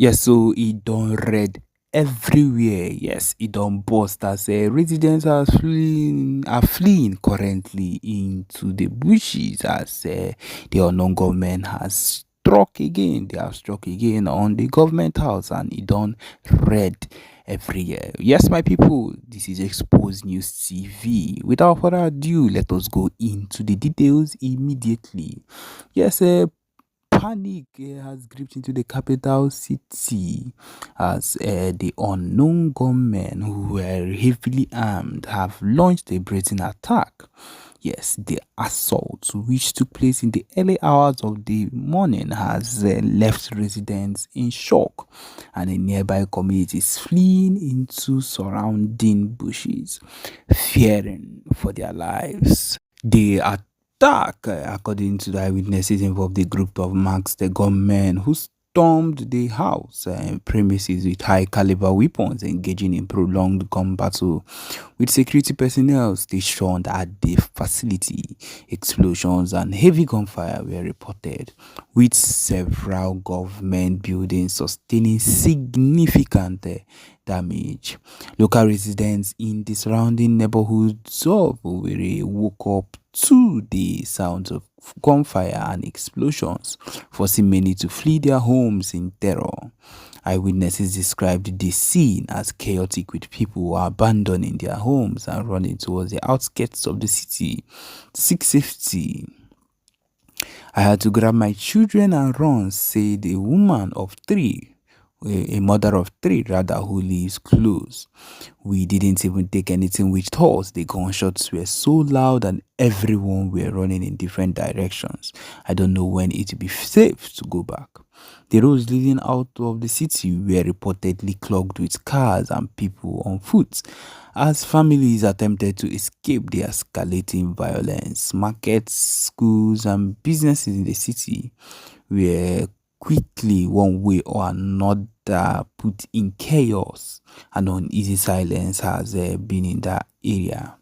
Yes, so it don't read everywhere. Yes, it don't burst as residents are fleeing currently into the bushes as the unknown government has struck again. They have struck again on the government house and it don't read everywhere. Yes, my people, this is Exposed News TV. Without further ado, let us go into the details immediately. Yes, panic has gripped into the capital city as the unknown gunmen who were heavily armed have launched a brazen attack. Yes, the assault, which took place in the early hours of the morning, has left residents in shock and the nearby communities fleeing into surrounding bushes, fearing for their lives. The attack, according to the eyewitnesses, involved a group of masked gunmen who stormed the house premises with high caliber weapons, engaging in prolonged gun battle with security personnel stationed at the facility. Explosions and heavy gunfire were reported, with several government buildings sustaining significant damage. Local residents in the surrounding neighborhoods of Owerri woke up to the sounds of gunfire and explosions, forcing many to flee their homes in terror. Eyewitnesses described the scene as chaotic, with people abandoning their homes and running towards the outskirts of the city to seek safety. I had to grab my children and run, said a woman of three, a mother of three rather, who lives close. We didn't even take anything with us. The gunshots were so loud and everyone were running in different directions. I don't know when it will be safe to go back. The roads leading out of the city were reportedly clogged with cars and people on foot as families attempted to escape the escalating violence. Markets, schools, and businesses in the city were quickly, one way or another, put in chaos, and uneasy silence has been in that area.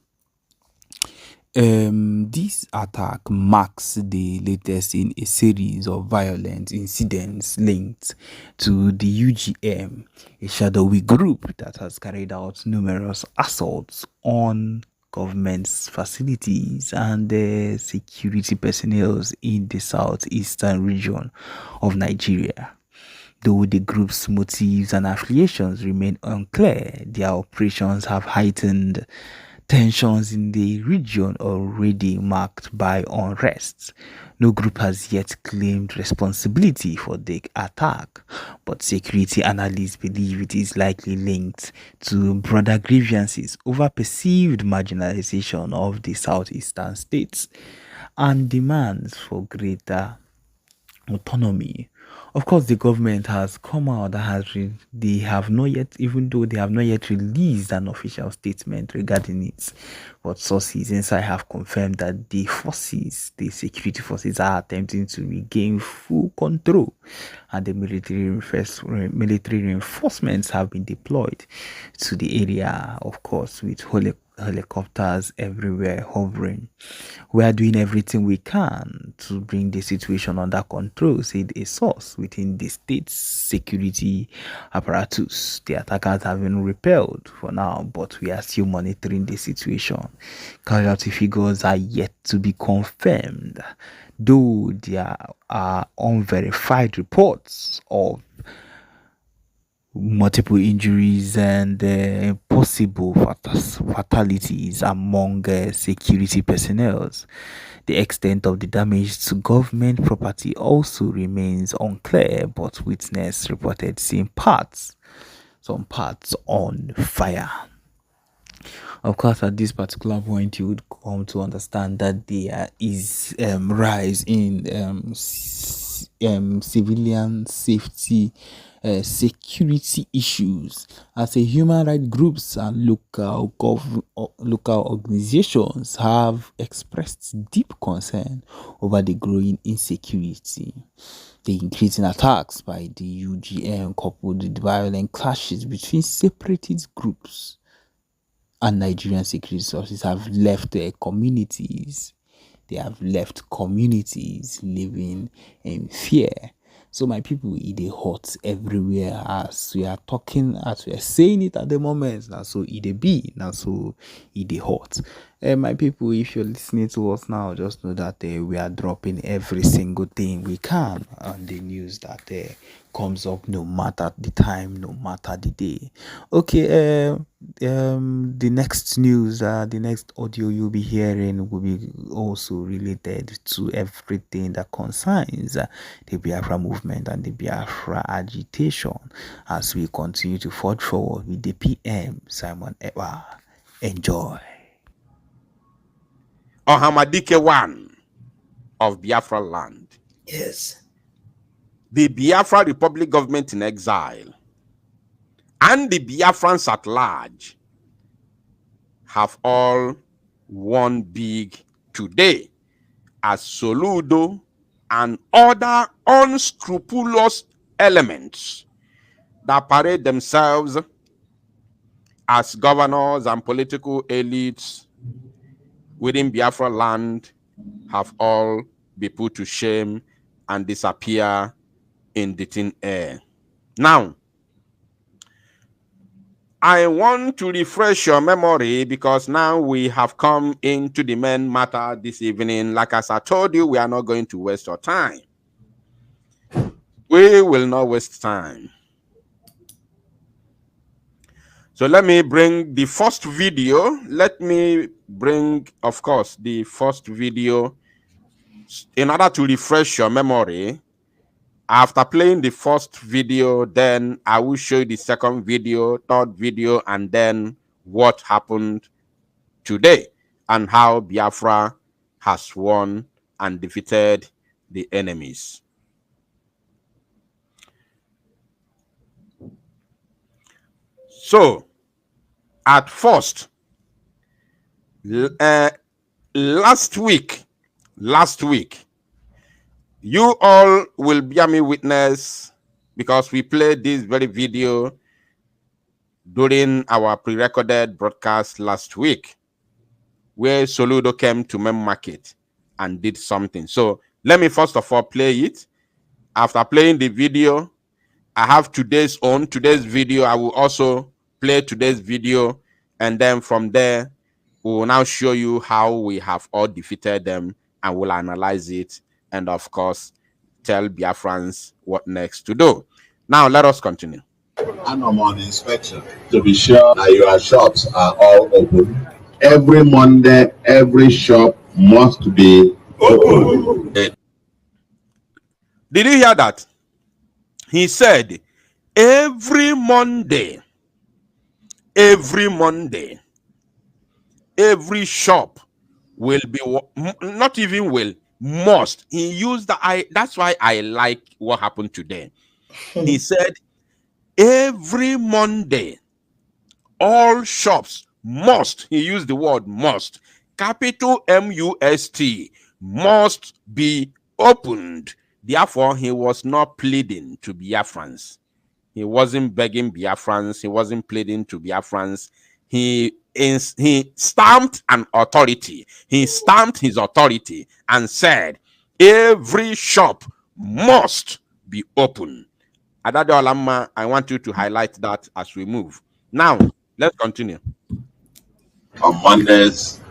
This attack marks the latest in a series of violent incidents linked to the UGM, a shadowy group that has carried out numerous assaults on government's facilities and security personnel in the southeastern region of Nigeria. Though the group's motives and affiliations remain unclear, their operations have heightened tensions in the region already marked by unrest. No group has yet claimed responsibility for the attack, but security analysts believe it is likely linked to broader grievances over perceived marginalization of the southeastern states and demands for greater autonomy. Of course, the government has come out that they have not yet, even though they have not yet released an official statement regarding it, but sources inside have confirmed that the security forces, are attempting to regain full control, and the military reinforcements have been deployed to the area, of course, with helicopters everywhere hovering. We are doing everything we can to bring the situation under control, said a source within the state's security apparatus. The attackers have been repelled for now, but we are still monitoring the situation. Casualty figures are yet to be confirmed, though there are unverified reports of multiple injuries and possible fatalities among security personnel. The extent of the damage to government property also remains unclear, but witness reported seeing some parts on fire. Of course, at this particular point, you would come to understand that there is rise in civilian safety security issues as a human rights groups and local organizations have expressed deep concern over the growing insecurity. The increasing attacks by the UGM, coupled with violent clashes between separatist groups and Nigerian security sources, have left communities. They have left communities living in fear. So my people, it is hot everywhere as we are talking, as we are saying it at the moment. Now so it be now so it is hot. My people, if you're listening to us now, just know that we are dropping every single thing we can on the news that comes up, no matter the time, no matter the day. Okay, the next news, the next audio you'll be hearing will be also related to everything that concerns the Biafra movement and the Biafra agitation as we continue to forge forward with the PM Simon Ekpa. Enjoy. Ohamadike 1 of Biafra land. Yes. The Biafra Republic government in exile and the Biafrans at large have all won big today as Soludo and other unscrupulous elements that parade themselves as governors and political elites within Biafra land have all been put to shame and disappear in the thin air. Now, I want to refresh your memory because now we have come into the main matter this evening. Like as I told you, we are not going to waste your time. We will not waste time. So let me bring the first video. Let me bring, of course, the first video in order to refresh your memory. After playing the first video, then I will show you the second video, third video, and then what happened today and how Biafra has won and defeated the enemies. So, at first, last week, you all will bear me witness because we played this very video during our pre-recorded broadcast last week, where Soludo came to Mem Market and did something. So let me first of all play it. After playing the video, I have today's video. I will also play today's video, and then from there, we will now show you how we have all defeated them, and we'll analyze it, and of course, tell Biafrans what next to do. Now, let us continue. And I'm on inspection to be sure that your shops are all open. Every Monday, every shop must be open. Did you hear that? He said, every Monday, every shop will be, not even will, must. He used the that's why I like what happened today. He said, every Monday, all shops must, he used the word must, capital M-U-S-T, must be opened. Therefore, he was not pleading to Biafrans. He wasn't begging Biafrans. He wasn't pleading to Biafrans. He stamped an authority. He stamped his authority and said, every shop must be open. Adade Olama, I want you to highlight that as we move. Now, let's continue. On Mondays,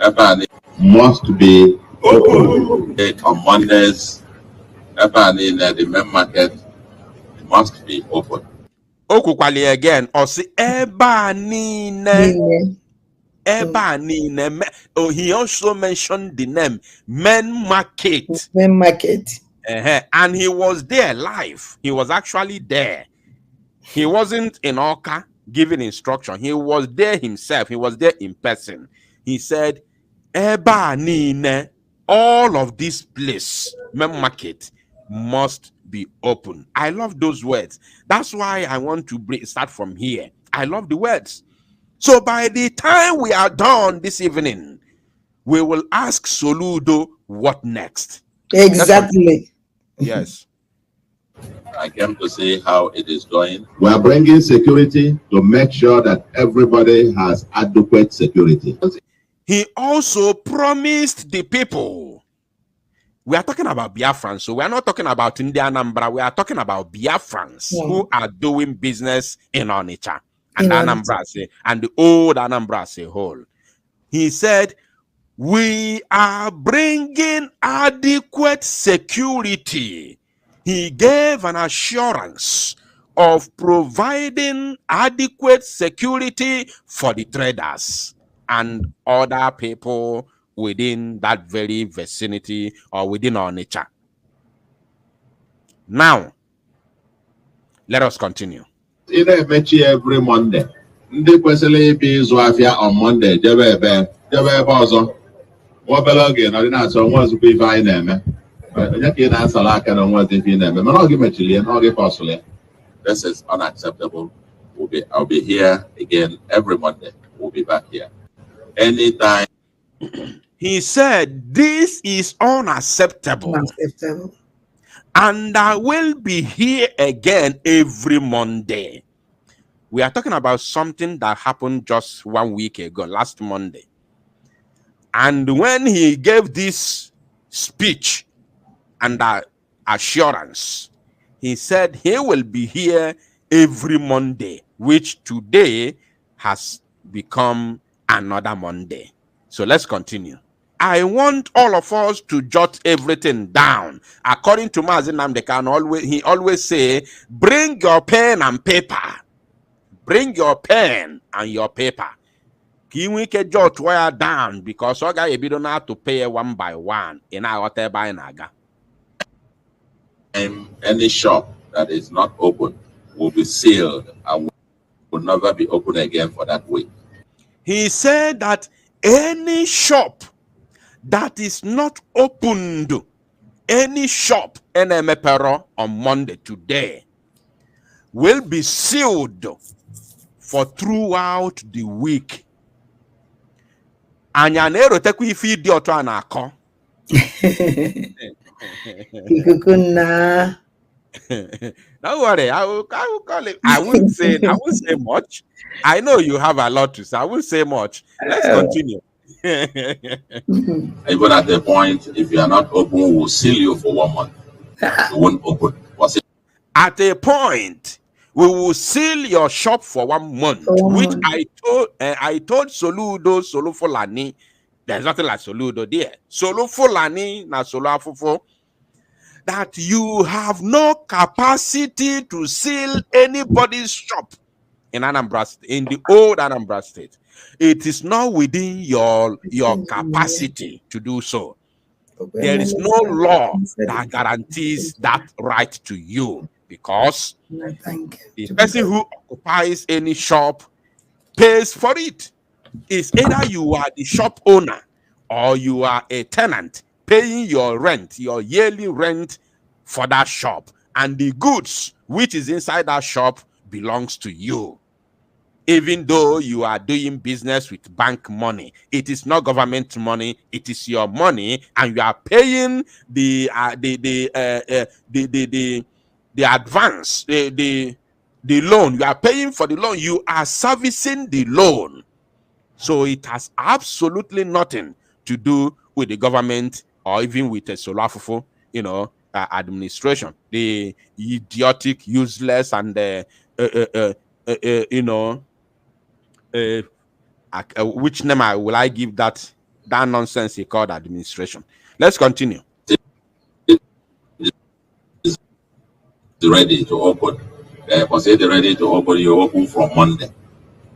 everybody must be open. On Mondays, everybody in the main market must be open. Okukwali again, or see Ebanine. Oh, he also mentioned the name Men Market. Men Market. And he was there live. He was actually there. He wasn't in Oka giving instruction. He was there himself. He was there in person. He said, Ebanine, all of this place, Men Market, must be open. I love those words. That's why I want to start from here. I love the words. So by the time we are done this evening, we will ask Soludo what next. Exactly. Yes. I came to see how it is going. We are bringing security to make sure that everybody has adequate security. He also promised the people We are talking about Biafrans, so we are not talking about India Anambra. We are talking about Biafrans who are doing business in Onitsha and Anambra, and the old Anambra as a whole. He said, we are bringing adequate security. He gave an assurance of providing adequate security for the traders and other people within that very vicinity or within our nature. Now, let us continue. In a match every Monday. Ndị kwesịrị ịbịa ịzụ afịa on Monday jebe ebe ọzọ obere oge na ọdịnatụ onwe ozugbo ife anyị na-eme onye ka ị na-asara aka na onwe ozugbo ife ị na-eme mana ọ gị mechiri ya na ọ gị kọsụrụ ya. This is unacceptable. I'll be here again every Monday. We'll be back here anytime. He said, this is unacceptable. And I will be here again every Monday. We are talking about something that happened just 1 week ago, last Monday. And when he gave this speech and assurance, he said he will be here every Monday, which today has become another Monday. So let's continue. I want all of us to jot everything down. According to Mazin Namdekan, he always say, bring your pen and paper. Bring your pen and your paper. We can jot wire down because I got don't have to pay one by one in our by naga. Any shop that is not open will be sealed and will never be open again for that week. He said that any shop that is not opened, any shop NMPero on Monday today will be sealed for throughout the week. Anya na-erotekwa ife ịdị ọtọ a na-akọ. Don't worry, I will call it. I won't say much. I know you have a lot to say. I won't say much. Let's continue. Even at the point, if you are not open, we will seal you for 1 month. You won't open. Was it? At a point, we will seal your shop for 1 month, which I told Solufulani. There's nothing like Soludo there. Solufulani na Soluafufo, that you have no capacity to seal anybody's shop in Anambra, in the old Anambra State. It is not within your capacity to do so. There is no law that guarantees that right to you, because the person who occupies any shop pays for it. It's either you are the shop owner or you are a tenant paying your rent, your yearly rent for that shop, and the goods which is inside that shop belongs to you. Even though you are doing business with bank money, it is not government money, it is your money, and you are paying the advance, the loan. You are paying for the loan. You are servicing the loan. So it has absolutely nothing to do with the government or even with a Solafufo, administration. The idiotic, useless, and which name will I give that nonsense he called administration? Let's continue. It's ready to open. Was it ready to open? You open from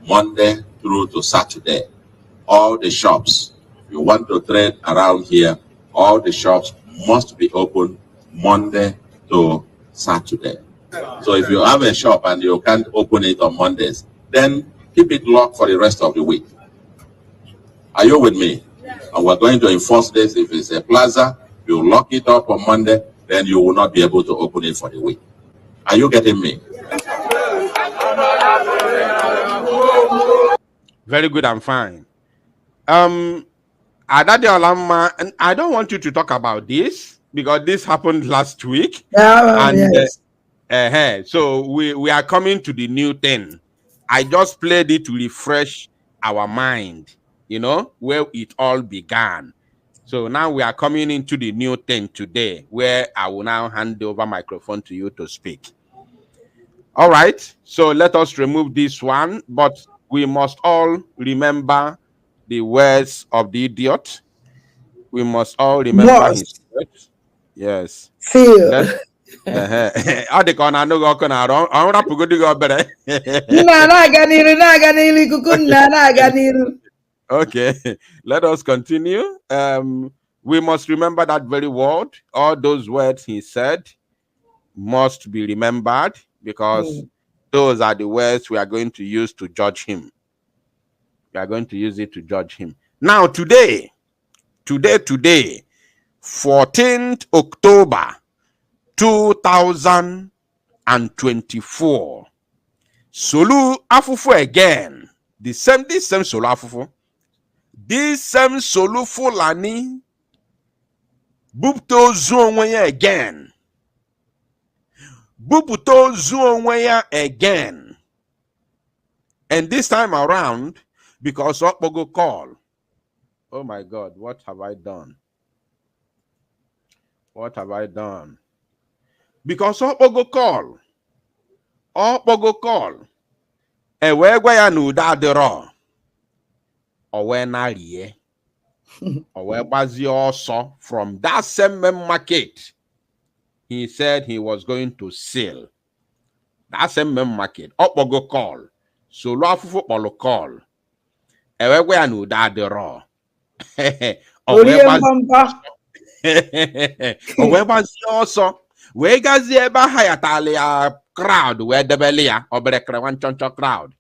Monday through to Saturday. All the shops, if you want to trade around here, all the shops must be open Monday to Saturday. So if you have a shop and you can't open it on Mondays, then keep it locked for the rest of the week. Are you with me? And we're going to enforce this. If it's a plaza, you lock it up on Monday, then you will not be able to open it for the week. Are you getting me? Very good and fine. Adade Olama, and I don't want you to talk about this because this happened last week. So we are coming to the new thing. I just played it to refresh our mind, where it all began. So now we are coming into the new thing today, where I will now hand over microphone to you to speak. All right, so let us remove this one, but we must all remember the words of the idiot. We must all remember his Must words. Yes. feel. Let ọ dị ka ọ na-anụ gị ọkụ na-arụ ọrụ rapụgodu gị obere. Nna na-aga n'iru ikuku nna na-aga n'iru. Okay, let us continue. We must remember that very word. All those words he said must be remembered, because those are the words we are going to use to judge him. We are going to use it to judge him. Now, today, 14th October 2024. Solu Afufu again. This same Solu Afufu. This same Solu Fulani. Bupto Zuonweya again. Bupto Zuonweya again. And this time around, because Okpogo call. Oh my God, what have I done? What have I done? Because Okpogo call. Okpogo call. Ewe gwa ya na udo adịrọ. Owe narie. Owe gbazie ọsọ from that same market. He said he was going to sell. That same market. Okpogo call. Solu Afufu kpọrọ call. Ewe gwa ya na udo adịrọ. Orie mbamba. Owe gbazie ọsọ. Wee gazie ebe aha ya tali ya crowd wee debele ya obere krewa nchoncho crowd.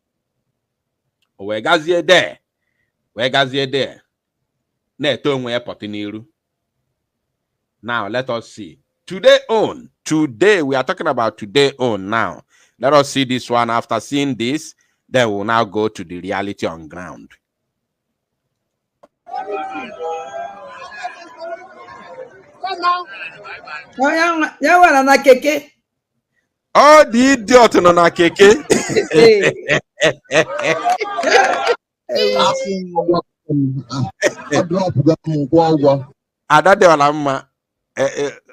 Wee gazie there. Na-eto onwe ya pọtị n'iru. Now let us see. Today we are talking about today own now. Let us see this one. After seeing this, then we'll now go to the reality on ground. Ya wara na keke. Oh, the idiot nọ na keke.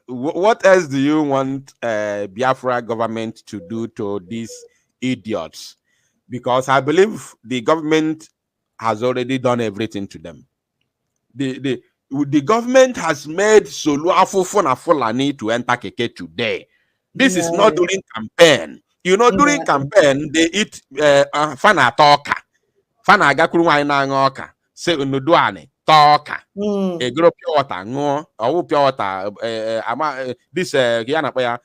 What else do you want Biafra government to do to these idiots? Because I believe the government has already done everything to them. The government has made Solu Afufu na Fulani to enter keke today. This is not during campaign. You know, during campaign, they eat fana toka. Fana agakuru nwaanyị na-aṅụ ọka. Se unuduane toka. Egoro pure water ṅụọ. Ọwụ pure water. This ya na-akpọ ya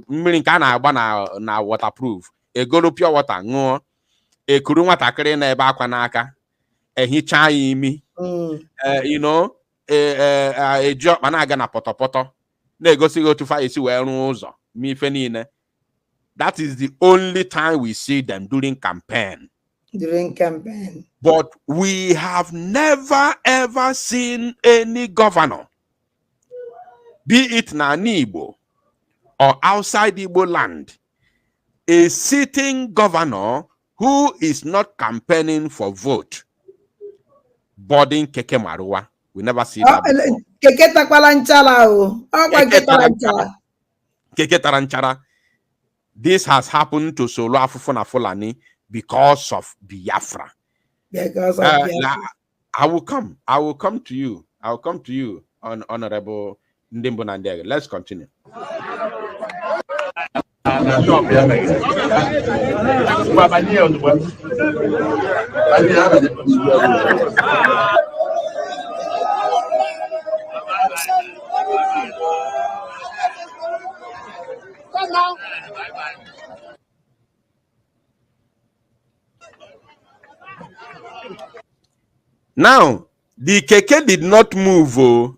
mmiri nke a na-agba na waterproof. Egoro pure water ṅụọ. Ekuru nwatakịrị na ebe akwa n'aka. Ehicha ya imi. You know, eji ọkpa na-aga na pọtọpọtọ. Na-egosi gị otu fa esi wee rụọ ụzọ mife niile. That is the only time we see them during campaign. But we have never ever seen any governor, be it na Igbo or outside Igbo land, a sitting governor who is not campaigning for vote, boarding keke marua. We never see that before. Keke takwalanchara o. Keke taranchara. This has happened to Solu Afufu na Fulani because of Biafra. Because of Biafra. I will come to you. Honorable Ndimbo Nandege. Let's continue. Now, the keke did not move. No.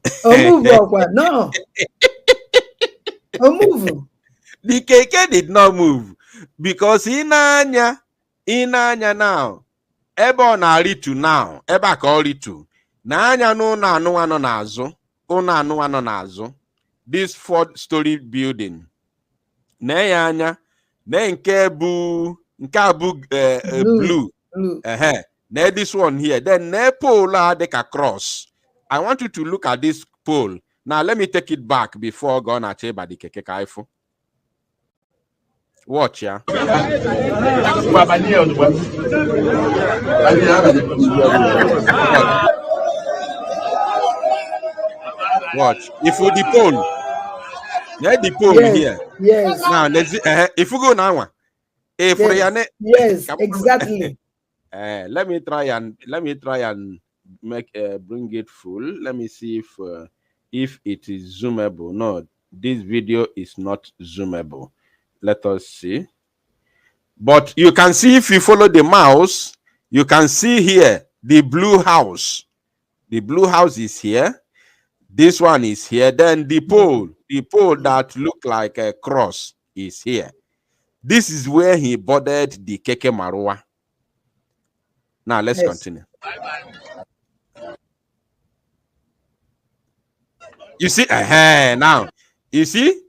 The keke did not move because in anya now, ebe ọ na-aritu now, ebe a ka ọ ritu, na anya n'ụlọ anụnwa nọ n'azụ, this 4-story building, na ya anya, na nke bụ blue. Na this one here, then na pole dịka cross I want you to look at this pole. Now, let me take it back before going to check by the keke kaifu. Watch, yeah. Watch. If you the pole, yeah, the pole here. Yes. Now, let's if you go now, if Yes, exactly. let me try and make bring it full. Let me see if it is zoomable. No, this video is not zoomable. Let us see. But you can see, if you follow the mouse, you can see here the blue house. The blue house is here. This one is here. Then the pole that look like a cross is here. This is where he boarded the Keke Marua. Now let's continue. You see, now you see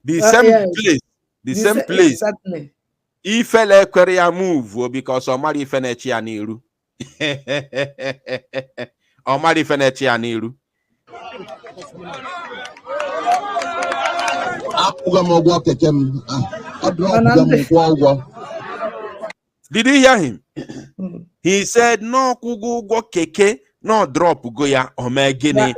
the same place, the same place. Exactly. Ifele Korea move because Omari Fenechi Aniru. Omari Fenechi Aniru. Did you hear him? He said, no kugu go keke, no drop go ya omegini.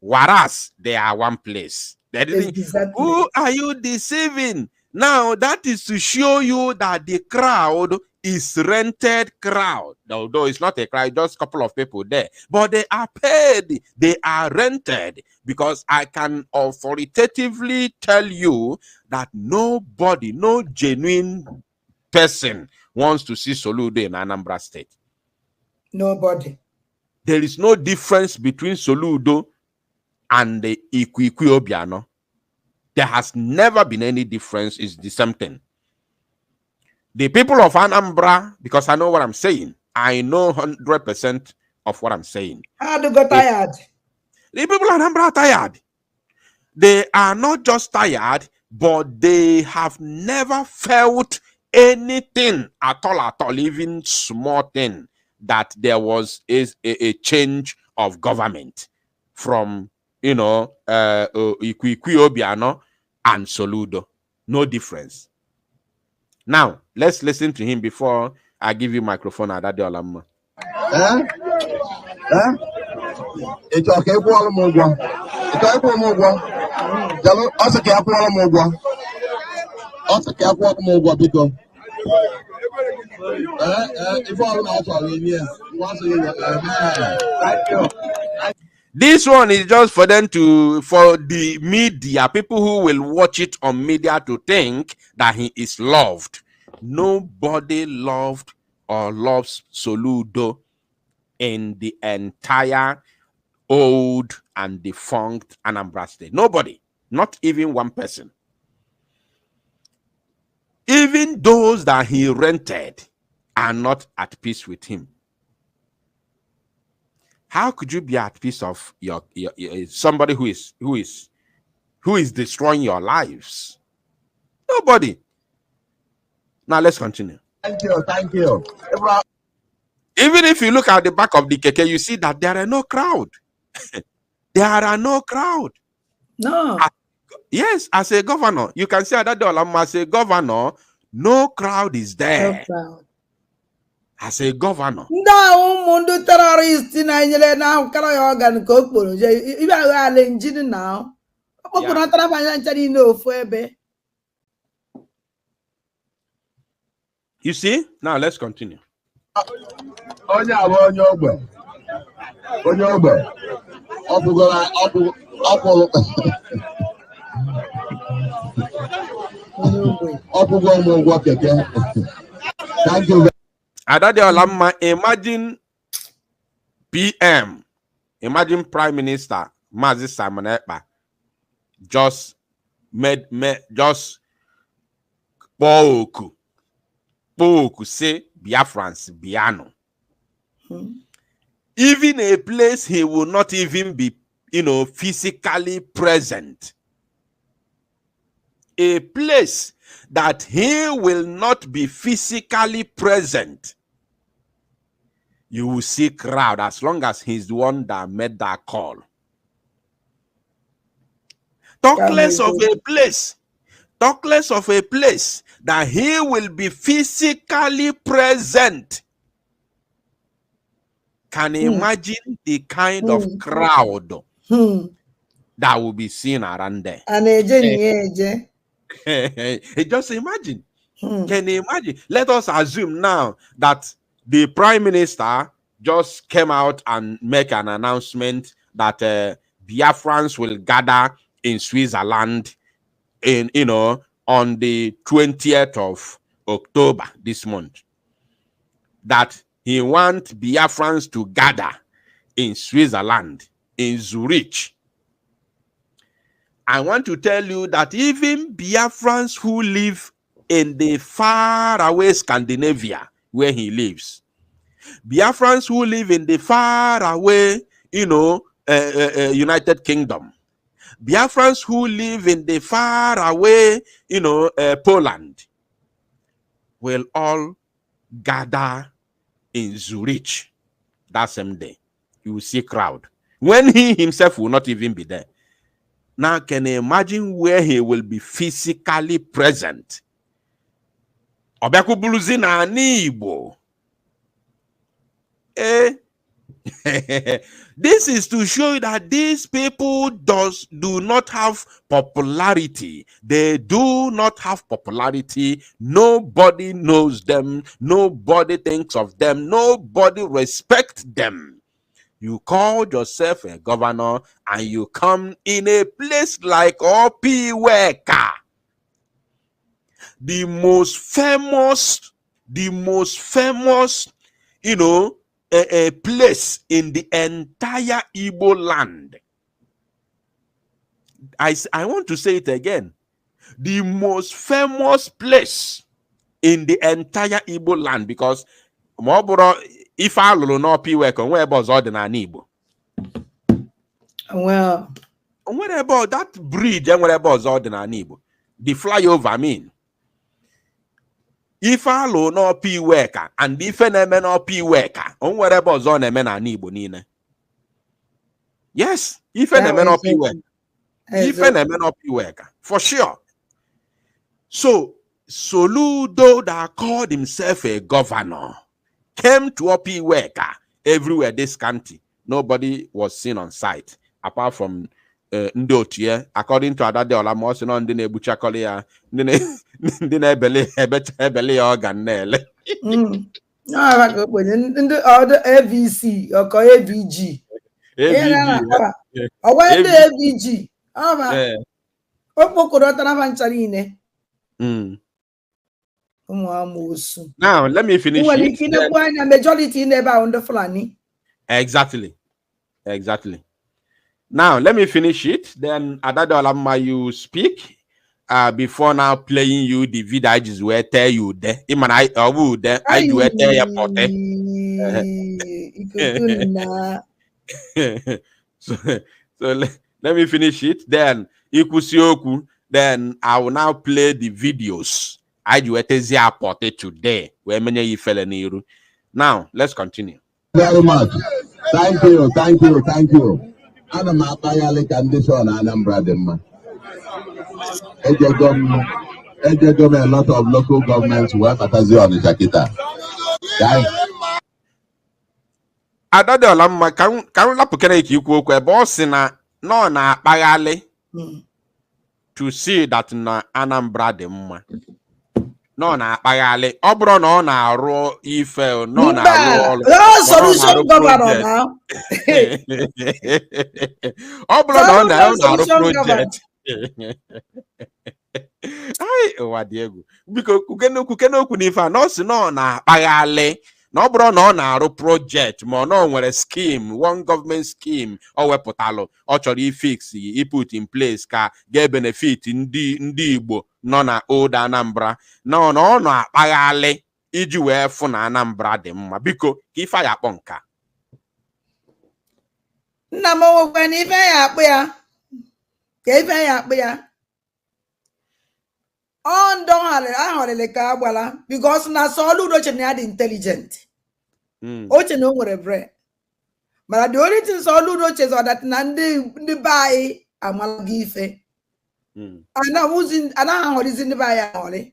Whereas they are one place. They didn't. Exactly. Who are you deceiving? Now that is to show you that the crowd is rented crowd. Although it's not a crowd, just a couple of people there. But they are paid. They are rented. Because I can authoritatively tell you that nobody, no genuine person wants to see Soludo in Anambra State. Nobody. There is no difference between Soludo and the Ikwikwi Obiano. There has never been any difference. It's the same thing. The people of Anambra, because I know what I'm saying, I know 100% of what I'm saying. How do you get tired? The people of Anambra are tired. They are not just tired, but they have never felt anything at all, even small thing, that there was a change of government from, Ikwikwi Obiano and Soludo. No difference. Now, let's listen to him before I give you microphone at Ade Olamma. It's okay for all more. It's okay for more. Also, care for all more. Also, care for more because. If all also yes. Thank you. This one is just for them for the media, people who will watch it on media, to think that he is loved. Nobody loved or loves Soludo in the entire old and defunct Anambra State. Nobody, not even one person. Even those that he rented are not at peace with him. How could you be at peace of your somebody who is destroying your lives? Nobody. Now let's continue. Thank you. Thank you. Even if you look at the back of the keke, you see that there are no crowd. There are no crowd. No. Yes, as a governor, you can say that as a governor, no crowd is there. No crowd. As a governor. No, terrorist na now carry organ kokporo. Ibe ala engine now. Okporo trabanya nchari no ofu ebe. You see? Now let's continue. Onye ogbe. Onye ogbe. Thank you. Adade Olamma, imagine PM, imagine Prime Minister Mazi Simon Ekpa just Poku say Biafrans Biano. Even a place he will not even be, physically present. A place that he will not be physically present. you will see crowd as long as he's the one that made that call. Talk less of a place. Talk less of a place that he will be physically present. Can you imagine the kind of crowd that will be seen around there? Just imagine. Can you imagine? Let us assume now that the Prime Minister just came out and make an announcement that Biafrans will gather in Switzerland on the 20th of October this month. That he wants Biafrans to gather in Switzerland, in Zurich. I want to tell you that even Biafrans who live in the far away Scandinavia, where he lives, Biafrans who live in the far away, United Kingdom, Biafrans who live in the far away, Poland, will all gather in Zurich that same day. You will see crowd. When he himself will not even be there. Now, can you imagine where he will be physically present? Obekubuluzi na Igbo. This is to show you that these people do not have popularity. They do not have popularity. Nobody knows them. Nobody thinks of them. Nobody respects them. You call yourself a governor and you come in a place like Opiweka, the most famous, a place in the entire Igbo land. I want to say it again. The most famous place in the entire Igbo land, because if I don't know Opiweka, where about Ordinary Igbo? Well, what about that bridge and what about Ordinary Igbo? The flyover, I mean. If I don't know Opiweka and if I don't know Opiweka, what about Igbo nine? Yes, if I don't know Opiweka. If I don't know Opiweka, for sure. So, Soludo that called himself a governor came to Opiweka everywhere this country. Nobody was seen on site apart from Ndotie. According to Adade Olamos, no ndine buchakole ya ndine ebele ya organ nele. No, I go the other AVC or AVG. AVG. I went the AVG. Now let me finish it. Majority never on the Fulani. Exactly. Now let me finish it. Then Adadolama, you speak. Before now playing you the video I just will tell you there. I would I do tell you so let me finish it. Then Ikusioku. Then I will now play the videos. I do it today. Where many you fell in. Now let's continue. Very much. Thank you. Ana m akpaghalị ka ndị so na Anambra dị mma. Ejego m a lot of local governments wee batazi Ọnịcha kịta. Adadola mma ka m lapụkere ike ikwu okwu ebe ọ sị na nọ na-akpaghalị to see that na Anambra dị mma. Nọ na-akpaghalị ọ bụrụ na ọ na-arụ ife nọ na-arụ ọrụ solution governor now. Ọ bụrụ na ọ na-arụ project ụwa dị egwu biko kuke n'okwu n'ife a na ọ sị na ọ na-akpaghalị na ọ bụrụ na ọ na-arụ project ma ọ na nwere scheme one government scheme ọ wepụtalụ ọ chọrọ ifix put in place ka ga-benefit ndị Igbo nọ na old Anambra na ọ na-akpaghalị iji wee fụ na Anambra dị mma biko ka ife ya akpọ nka nna m nwekwa na ife ya akpụ ya ka ife ya akpụ ya ọ ndọ ahọrịrị ka agbala because na Soludo chere ya dị intelligent oche na o nwere brain mana the only thing so olu no cheze that na ndị be anyị amala gị ife ana ahụzi ndị be anyị ahụrị